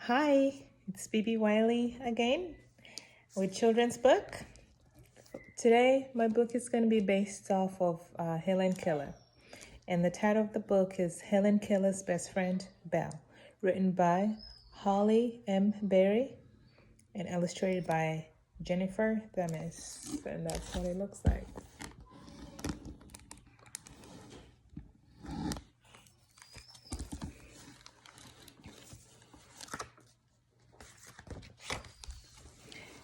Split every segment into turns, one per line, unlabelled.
Hi, it's BB Wiley again with children's book. Today, my book is going to be based off of Hellen Keller, and the title of the book is Hellen Keller's Best Friend, Belle, written by Holly M. Berry and illustrated by Jennifer Themis, and that's what it looks like.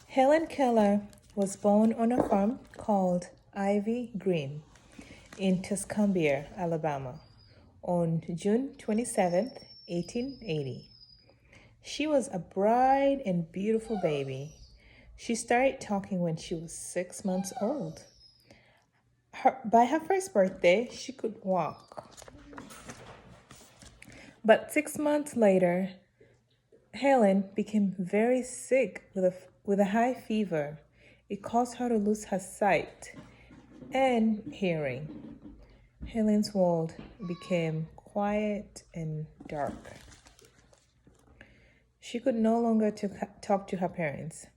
Hellen Keller was born on a farm called Ivy Green in Tuscumbia, Alabama, on June 27th, 1880. She was a bright and beautiful baby. She started talking when she was 6 months old. By her first birthday, she could walk. But 6 months later, Helen became very sick with a high fever. It caused her to lose her sight and hearing. Helen's world became quiet and dark. She could no longer talk to her parents.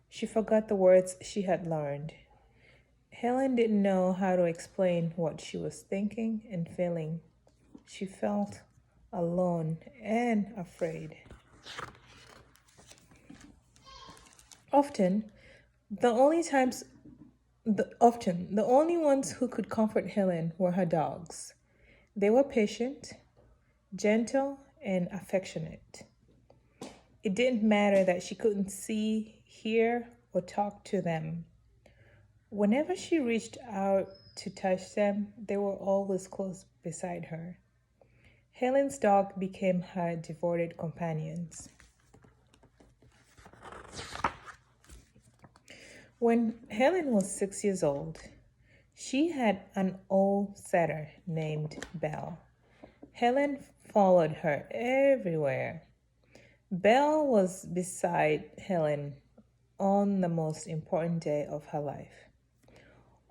She forgot the words she had learned. Helen didn't know how to explain what she was thinking and feeling. She felt alone and afraid. Often, the only ones who could comfort Helen were her dogs. They were patient, gentle, and affectionate. It didn't matter that she couldn't see, hear, or talk to them. Whenever she reached out to touch them, they were always close beside her. Helen's dog became her devoted companions. When Helen was 6 years old, she had an old setter named Belle. Helen followed her everywhere. Belle was beside Helen on the most important day of her life.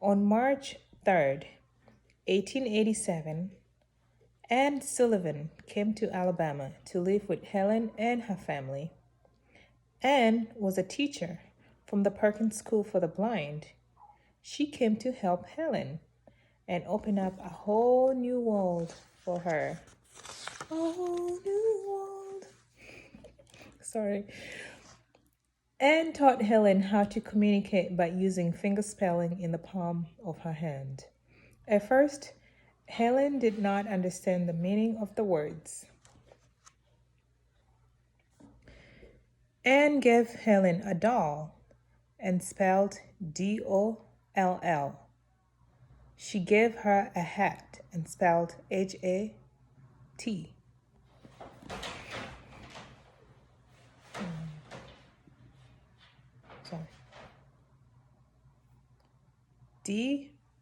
On March 3rd, 1887, Anne Sullivan came to Alabama to live with Helen and her family. Anne was a teacher from the Perkins School for the Blind. She came to help Helen and open up a whole new world for her. A whole new world. Sorry. Anne taught Helen how to communicate by using fingerspelling in the palm of her hand. At first, Helen did not understand the meaning of the words. Anne gave Helen a doll and spelled D-O-L-L. She gave her a hat and spelled H-A-T. D-O-L-L.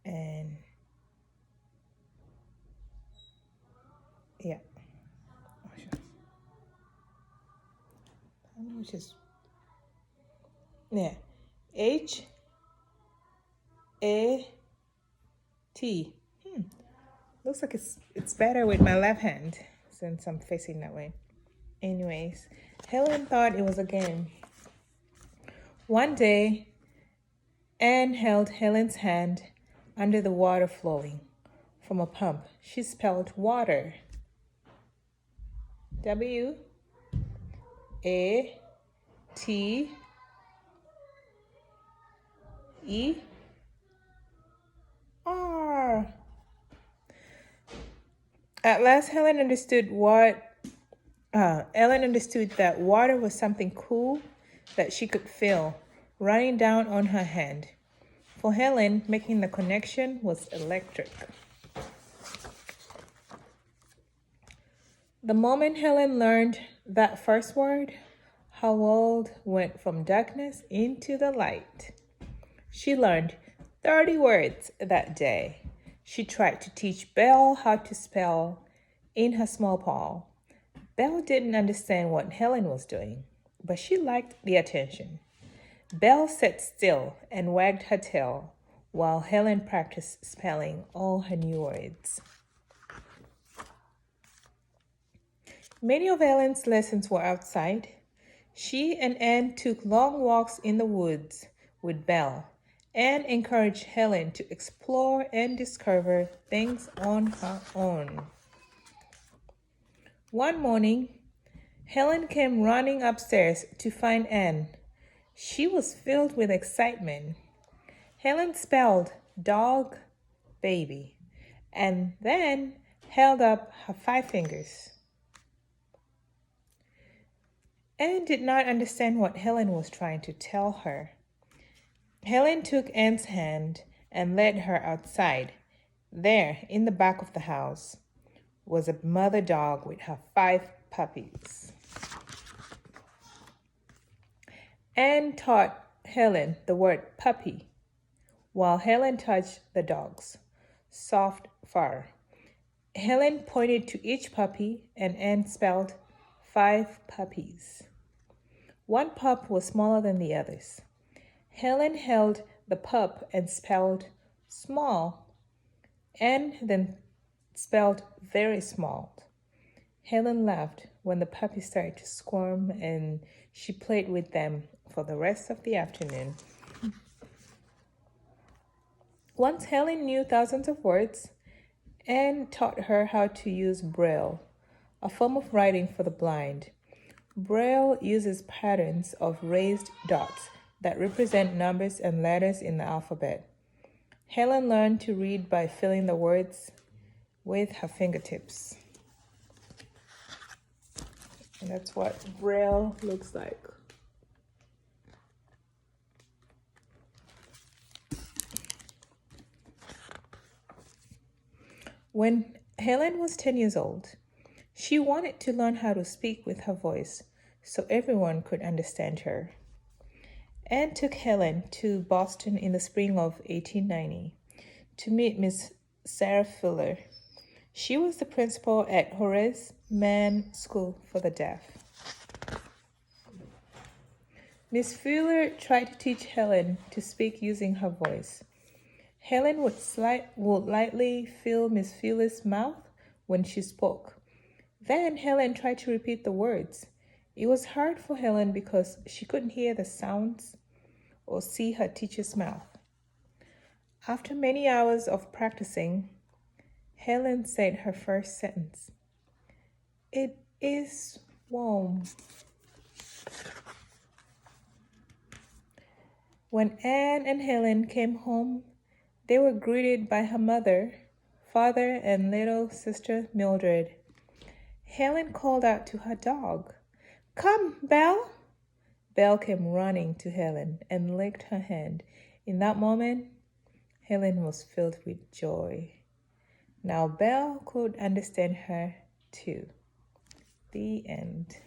And yeah. Which is H-A-T. Looks like it's better with my left hand since I'm facing that way. Anyways, Helen thought it was a game. One day, Anne held Helen's hand under the water flowing from a pump. She spelled water. W-A-T-E-R. At last, Ellen understood that water was something cool that she could feel running down on her hand. For Helen, making the connection was electric. The moment Helen learned that first word, her world went from darkness into the light. She learned 30 words that day. She tried to teach Belle how to spell in her small paw. Belle didn't understand what Helen was doing, but she liked the attention. Belle sat still and wagged her tail, while Helen practiced spelling all her new words. Many of Helen's lessons were outside. She and Anne took long walks in the woods with Belle and encouraged Helen to explore and discover things on her own. One morning, Helen came running upstairs to find Anne. She was filled with excitement. Helen spelled dog, baby, and then held up her 5 fingers. Anne did not understand what Helen was trying to tell her. Helen took Anne's hand and led her outside. There, in the back of the house, was a mother dog with her 5 puppies. Anne taught Helen the word puppy, while Helen touched the dog's soft fur. Helen pointed to each puppy, and Anne spelled 5 puppies. One pup was smaller than the others. Helen held the pup and spelled small, and then spelled very small. Helen laughed when the puppy started to squirm, and she played with them for the rest of the afternoon. Once Helen knew thousands of words, Anne taught her how to use Braille, a form of writing for the blind. Braille uses patterns of raised dots that represent numbers and letters in the alphabet. Helen learned to read by filling the words with her fingertips. And that's what Braille looks like. When Helen was 10 years old, she wanted to learn how to speak with her voice so everyone could understand her. Anne took Helen to Boston in the spring of 1890 to meet Miss Sarah Fuller. She was the principal at Horace Mann School for the Deaf. Miss Fuller tried to teach Helen to speak using her voice. Helen would lightly feel Miss Fuller's mouth when she spoke. Then Helen tried to repeat the words. It was hard for Helen because she couldn't hear the sounds or see her teacher's mouth. After many hours of practicing, Helen said her first sentence. "It is warm." When Anne and Helen came home, they were greeted by her mother, father, and little sister Mildred. Helen called out to her dog, "Come, Belle!" Belle came running to Helen and licked her hand. In that moment, Helen was filled with joy. Now Belle could understand her too. The end.